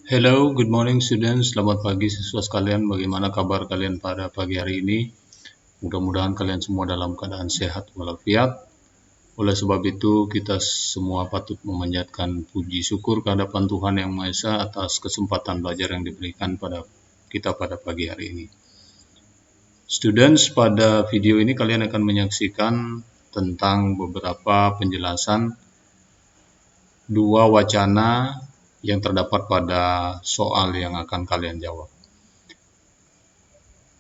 Hello, good morning students. Selamat pagi siswa sekalian. Bagaimana kabar kalian pada pagi hari ini? Mudah-mudahan kalian semua dalam keadaan sehat walafiat. Oleh sebab itu, kita semua patut memanjatkan puji syukur kehadapan Tuhan Yang Maha Esa atas kesempatan belajar yang diberikan pada kita pada pagi hari ini. Students, pada video ini kalian akan menyaksikan tentang beberapa penjelasan dua wacana yang terdapat pada soal yang akan kalian jawab.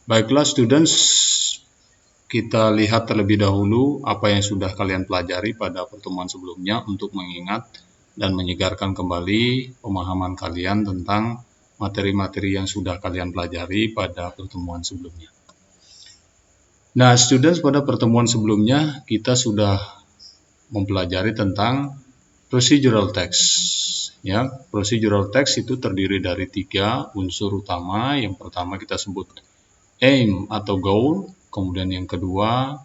Baiklah students, kita lihat terlebih dahulu apa yang sudah kalian pelajari pada pertemuan sebelumnya untuk mengingat dan menyegarkan kembali pemahaman kalian tentang materi-materi yang sudah kalian pelajari pada pertemuan sebelumnya. Nah students, pada pertemuan sebelumnya kita sudah mempelajari tentang procedural text. Ya, procedural text itu terdiri dari 3 unsur utama. Yang pertama kita sebut aim atau goal, kemudian yang kedua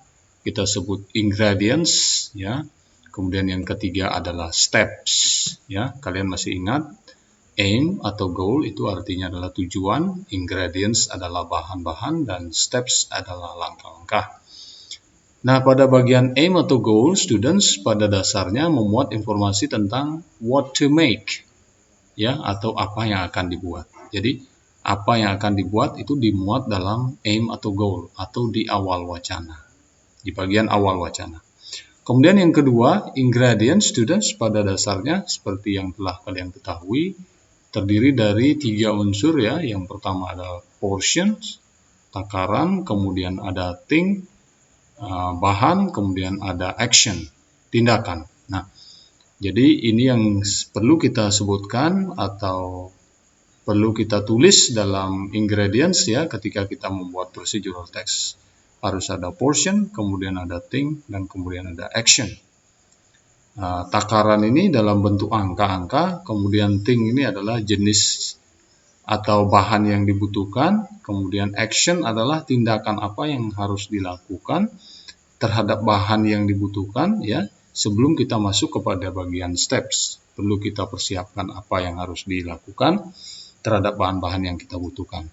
kita sebut ingredients, ya. Kemudian yang ketiga adalah steps, ya. Kalian masih ingat aim atau goal itu artinya adalah tujuan, ingredients adalah bahan-bahan, dan steps adalah langkah-langkah. Nah, pada bagian aim atau goal, students pada dasarnya memuat informasi tentang what to make, ya, atau apa yang akan dibuat. Jadi, apa yang akan dibuat itu dimuat dalam aim atau goal, atau di awal wacana, di bagian awal wacana. Kemudian yang kedua, ingredient, students pada dasarnya seperti yang telah kalian ketahui, terdiri dari 3 unsur, ya. Yang pertama adalah portions, takaran, kemudian ada thing, bahan, kemudian ada action, tindakan. Nah, jadi ini yang perlu kita sebutkan atau perlu kita tulis dalam ingredients, ya, ketika kita membuat procedural text. Harus ada portion, kemudian ada thing, dan kemudian ada action. Takaran ini dalam bentuk angka-angka, kemudian thing ini adalah jenis atau bahan yang dibutuhkan, kemudian action adalah tindakan apa yang harus dilakukan terhadap bahan yang dibutuhkan, ya, sebelum kita masuk kepada bagian steps. Perlu kita persiapkan apa yang harus dilakukan terhadap bahan-bahan yang kita butuhkan.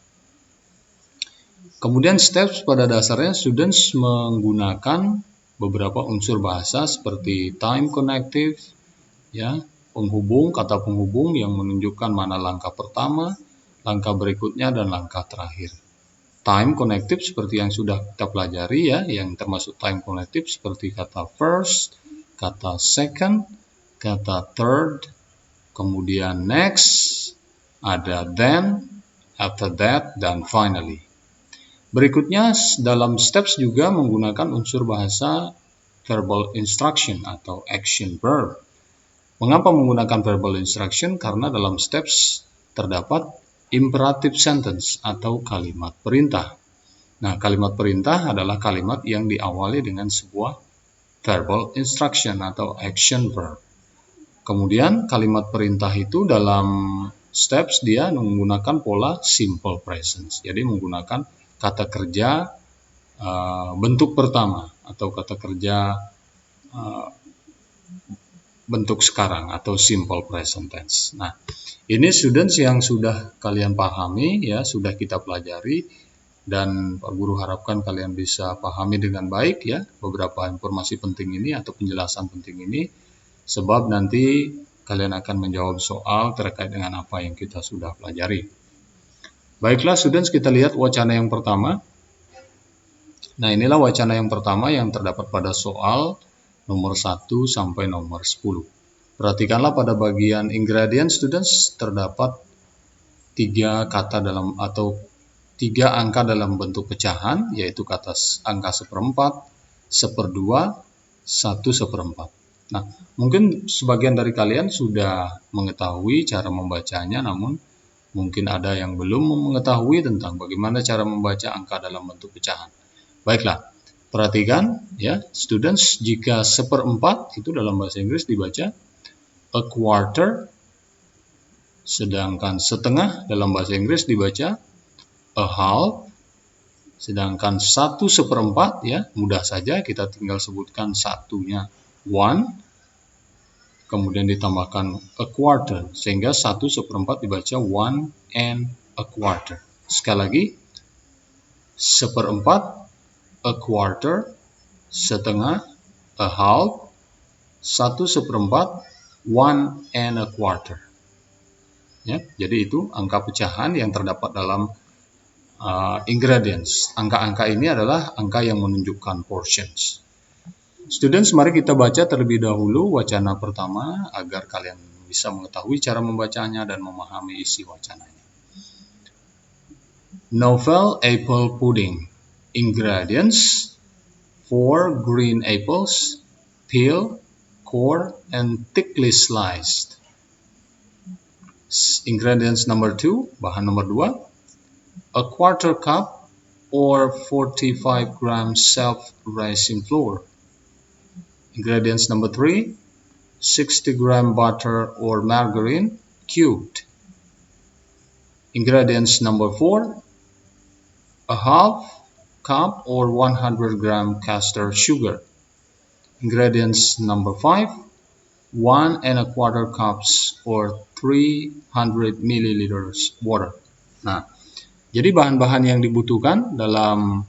Kemudian steps pada dasarnya students menggunakan beberapa unsur bahasa seperti time connective, ya, penghubung, kata penghubung yang menunjukkan mana langkah pertama, langkah berikutnya, dan langkah terakhir. Time connective seperti yang sudah kita pelajari, ya, yang termasuk time connective seperti kata first, kata second, kata third, kemudian next, ada then, after that, dan finally. Berikutnya dalam steps juga menggunakan unsur bahasa verbal instruction atau action verb. Mengapa menggunakan verbal instruction? Karena dalam steps terdapat imperative sentence atau kalimat perintah. Nah, kalimat perintah adalah kalimat yang diawali dengan sebuah verbal instruction atau action verb. Kemudian kalimat perintah itu dalam steps dia menggunakan pola simple present. Jadi menggunakan kata kerja bentuk pertama atau kata kerja bentuk sekarang atau simple present tense. Nah, ini students yang sudah kalian pahami, ya, sudah kita pelajari, dan Pak Guru harapkan kalian bisa pahami dengan baik, ya, beberapa informasi penting ini atau penjelasan penting ini, sebab nanti kalian akan menjawab soal terkait dengan apa yang kita sudah pelajari. Baiklah students, kita lihat wacana yang pertama. Nah, inilah wacana yang pertama yang terdapat pada soal nomor 1 sampai nomor 10. Perhatikanlah pada bagian ingredient students terdapat 3 kata dalam atau 3 angka dalam bentuk pecahan, yaitu kata angka 1/4, 1/2, 1/4. Nah, mungkin sebagian dari kalian sudah mengetahui cara membacanya, namun mungkin ada yang belum mengetahui tentang bagaimana cara membaca angka dalam bentuk pecahan. Baiklah, perhatikan, ya, students, jika 1/4 itu dalam bahasa Inggris dibaca a quarter, sedangkan setengah dalam bahasa Inggris dibaca a half, sedangkan 1/4, ya, mudah saja kita tinggal sebutkan satunya one, kemudian ditambahkan a quarter, sehingga 1/4 dibaca 1 1/4. Sekali lagi, 1/4, a quarter, setengah, a half, 1/4, 1 1/4. Ya, jadi itu angka pecahan yang terdapat dalam ingredients. Angka-angka ini adalah angka yang menunjukkan portions. Students, mari kita baca terlebih dahulu wacana pertama agar kalian bisa mengetahui cara membacanya dan memahami isi wacananya. Novel apple pudding. Ingredients: 4 green apples, peel, core, and thickly sliced. Ingredients number 2, bahan nomor 2, a quarter cup or 45 grams self-raising flour. Ingredients number 3, 60 gram butter or margarine, cubed. Ingredients number 4, a half cup or 100 gram castor sugar. Ingredients number 5, 1 1/4 cups or 300 milliliters water. Nah, jadi bahan-bahan yang dibutuhkan dalam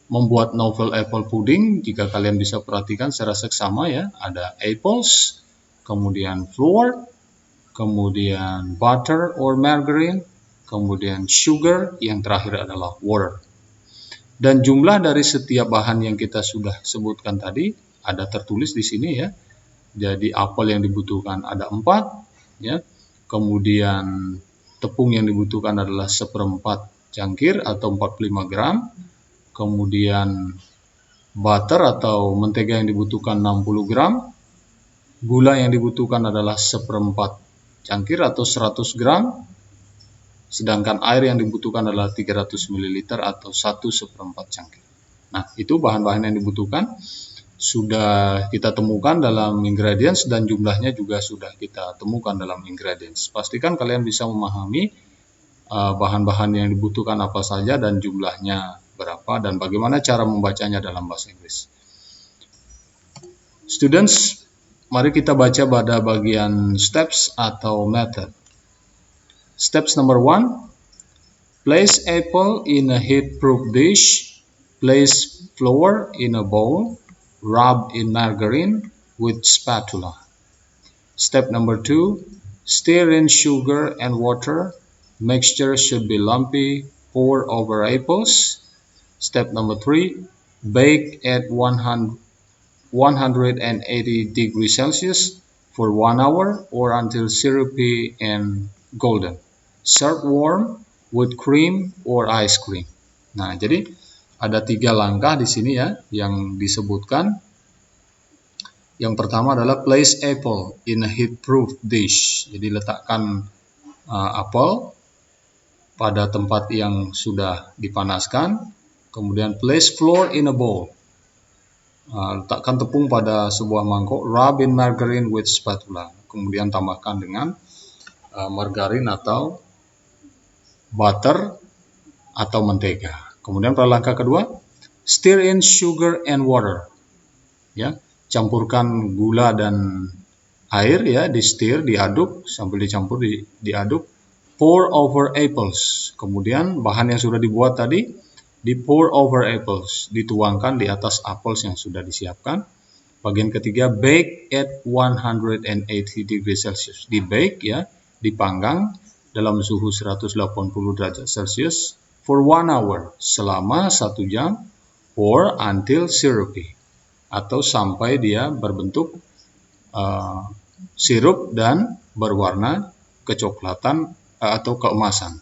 membuat novel apple pudding, jika kalian bisa perhatikan secara seksama ya, ada apples, kemudian flour, kemudian butter or margarine, kemudian sugar, yang terakhir adalah water. Dan jumlah dari setiap bahan yang kita sudah sebutkan tadi ada tertulis di sini ya. Jadi apel yang dibutuhkan ada 4 ya. Kemudian tepung yang dibutuhkan adalah 1/4 cangkir atau 45 gram. Kemudian butter atau mentega yang dibutuhkan 60 gram. Gula yang dibutuhkan adalah 1/4 cangkir atau 100 gram. Sedangkan air yang dibutuhkan adalah 300 ml atau 1/4 cangkir. Nah, itu bahan-bahan yang dibutuhkan sudah kita temukan dalam ingredients dan jumlahnya juga sudah kita temukan dalam ingredients. Pastikan kalian bisa memahami bahan-bahan yang dibutuhkan apa saja dan jumlahnya berapa dan bagaimana cara membacanya dalam bahasa Inggris. Students, mari kita baca pada bagian steps atau method. Steps number 1, place apple in a heat-proof dish, place flour in a bowl, rub in margarine with spatula. Step number 2, stir in sugar and water. Mixture should be lumpy. Pour over apples. Step number 3, bake at 180 degrees Celsius for 1 hour or until syrupy and golden. Serve warm with cream or ice cream. Nah, jadi ada 3 langkah di sini ya yang disebutkan. Yang pertama adalah place apple in a heat-proof dish. Jadi letakkan apel pada tempat yang sudah dipanaskan. Kemudian place flour in a bowl. Letakkan tepung pada sebuah mangkok. Rub in margarine with spatula. Kemudian tambahkan dengan margarin atau butter atau mentega. Kemudian pada langkah kedua, stir in sugar and water. Ya, campurkan gula dan air ya, di stir, diaduk sambil dicampur, diaduk. Pour over apples. Kemudian bahan yang sudah dibuat tadi di pour over apples, dituangkan di atas apples yang sudah disiapkan. Bagian ketiga, bake at 180 degrees Celsius. Di bake ya, dipanggang dalam suhu 180 derajat Celcius for 1 hour, selama 1 jam, or until syrupy, atau sampai dia berbentuk sirup dan berwarna kecoklatan atau keemasan.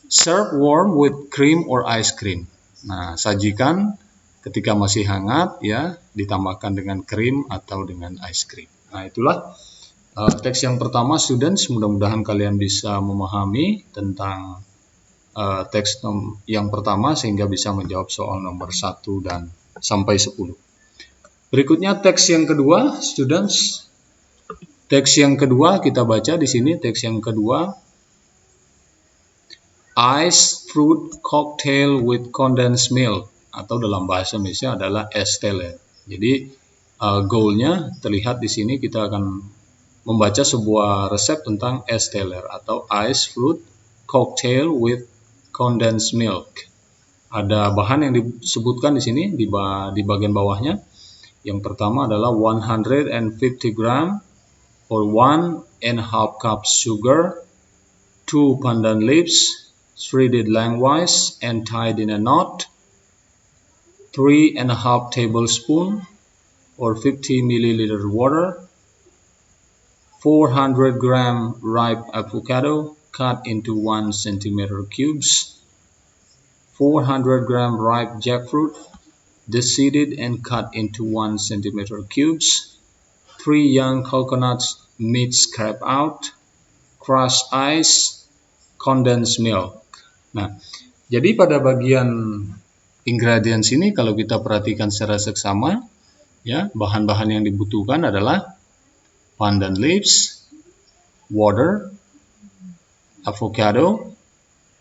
Serve warm with cream or ice cream. Nah, sajikan ketika masih hangat ya, ditambahkan dengan krim atau dengan ice cream. Nah, itulah teks yang pertama, students. Mudah-mudahan kalian bisa memahami tentang teks yang pertama sehingga bisa menjawab soal nomor 1 dan sampai 10. Berikutnya teks yang kedua, students. Teks yang kedua kita baca di sini, teks yang kedua. Iced fruit cocktail with condensed milk, atau dalam bahasa Indonesia adalah es teler. Jadi goalnya terlihat di sini, kita akan membaca sebuah resep tentang es teler atau ice fruit cocktail with condensed milk. Ada bahan yang disebutkan di sini di bagian bawahnya. Yang pertama adalah 150 gram or 1½ cup sugar, 2 pandan leaves, shredded lengthwise and tied in a knot, 3½ tablespoon or 50 milliliter water, 400 gram ripe avocado cut into 1 centimeter cubes, 400 gram ripe jackfruit, deseeded and cut into 1 centimeter cubes, 3 young coconuts meat scraped out, crushed ice, condensed milk. Nah, jadi pada bagian ingredients ini kalau kita perhatikan secara seksama, ya, bahan-bahan yang dibutuhkan adalah pandan leaves, water, avocado,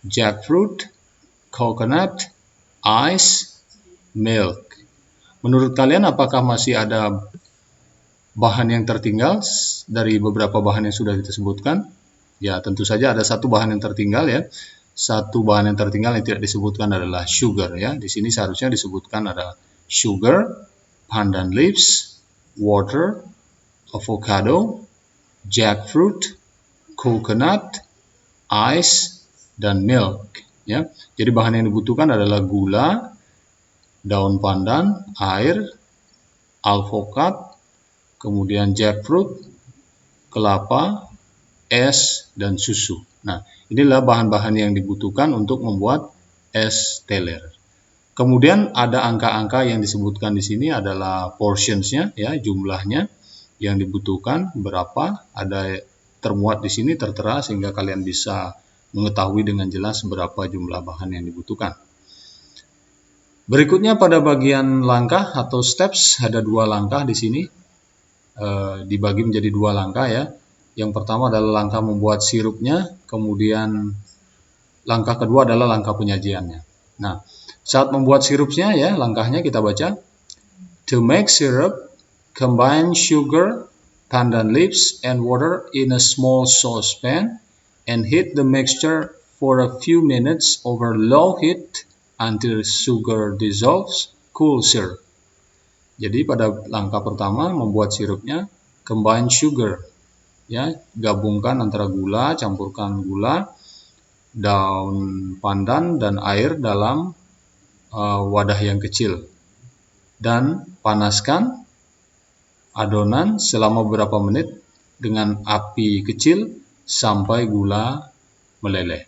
jackfruit, coconut, ice, milk. Menurut kalian apakah masih ada bahan yang tertinggal dari beberapa bahan yang sudah kita sebutkan? Ya, tentu saja ada satu bahan yang tertinggal ya. Satu bahan yang tertinggal yang tidak disebutkan adalah sugar ya. Di sini seharusnya disebutkan ada sugar, pandan leaves, water, avocado, jackfruit, coconut, ice, dan milk ya. Jadi bahan yang dibutuhkan adalah gula, daun pandan, air, alpukat, kemudian jackfruit, kelapa, es, dan susu. Nah, inilah bahan-bahan yang dibutuhkan untuk membuat es teler. Kemudian ada angka-angka yang disebutkan di sini adalah portionsnya ya, jumlahnya yang dibutuhkan berapa, ada termuat di sini tertera sehingga kalian bisa mengetahui dengan jelas berapa jumlah bahan yang dibutuhkan. Berikutnya pada bagian langkah atau steps ada 2 langkah di sini, dibagi menjadi 2 langkah ya. Yang pertama adalah langkah membuat sirupnya, kemudian langkah kedua adalah langkah penyajiannya. Nah, saat membuat sirupnya ya, langkahnya kita baca. To make syrup, combine sugar, pandan leaves, and water in a small saucepan and heat the mixture for a few minutes over low heat until sugar dissolves. Cool syrup. Jadi pada langkah pertama membuat sirupnya, combine sugar. Ya, gabungkan antara gula, campurkan gula, daun pandan dan air dalam wadah yang kecil. Dan panaskan adonan selama beberapa menit dengan api kecil sampai gula meleleh.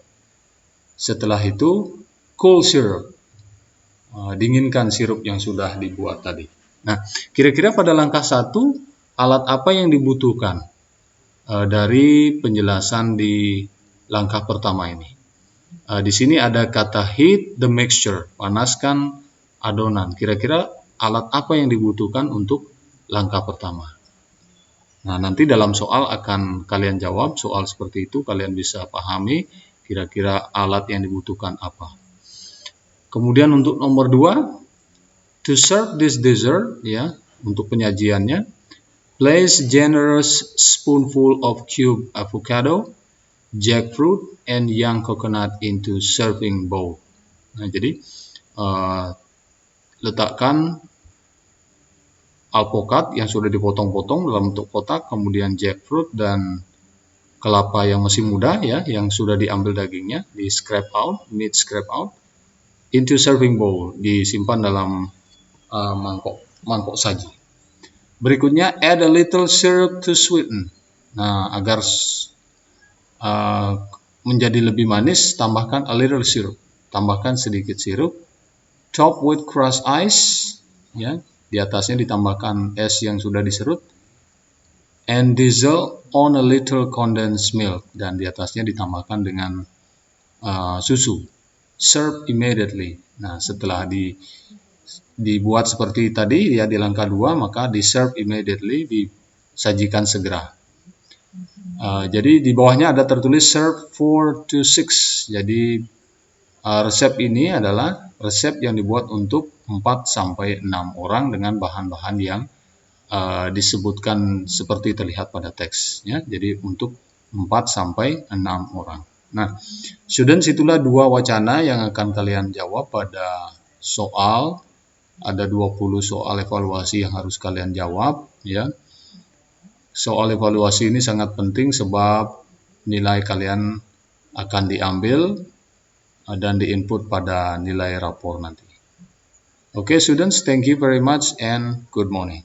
Setelah itu, cool syrup. Dinginkan sirup yang sudah dibuat tadi. Nah, kira-kira pada langkah 1, alat apa yang dibutuhkan dari penjelasan di langkah pertama ini? Di sini ada kata heat the mixture, panaskan adonan. Kira-kira alat apa yang dibutuhkan untuk langkah pertama? Nah, nanti dalam soal akan kalian jawab soal seperti itu, kalian bisa pahami kira-kira alat yang dibutuhkan apa. Kemudian untuk nomor 2, to serve this dessert ya, untuk penyajiannya, place generous spoonful of cubed avocado, jackfruit, and young coconut into serving bowl. Nah, jadi letakkan alpukat yang sudah dipotong-potong dalam bentuk kotak, kemudian jackfruit dan kelapa yang masih muda ya, yang sudah diambil dagingnya, di scrape out, meat scrape out, into serving bowl, disimpan dalam mangkok saji. Berikutnya, add a little syrup to sweeten. Nah, agar menjadi lebih manis, tambahkan a little syrup, tambahkan sedikit sirup. Top with crushed ice, ya, di atasnya ditambahkan es yang sudah diserut. And drizzle on a little condensed milk, dan di atasnya ditambahkan dengan susu. Serve immediately. Nah, setelah dibuat seperti tadi ya di langkah 2, maka di serve immediately, disajikan segera. Jadi di bawahnya ada tertulis serve 4 to 6. Jadi resep ini adalah resep yang dibuat untuk 4 sampai 6 orang dengan bahan-bahan yang disebutkan seperti terlihat pada teks ya. Jadi untuk 4 sampai 6 orang. Nah, students, itulah 2 wacana yang akan kalian jawab pada soal. Ada 20 soal evaluasi yang harus kalian jawab ya. Soal evaluasi ini sangat penting sebab nilai kalian akan diambil dan diinput pada nilai rapor nanti. Okay, students, thank you very much and good morning.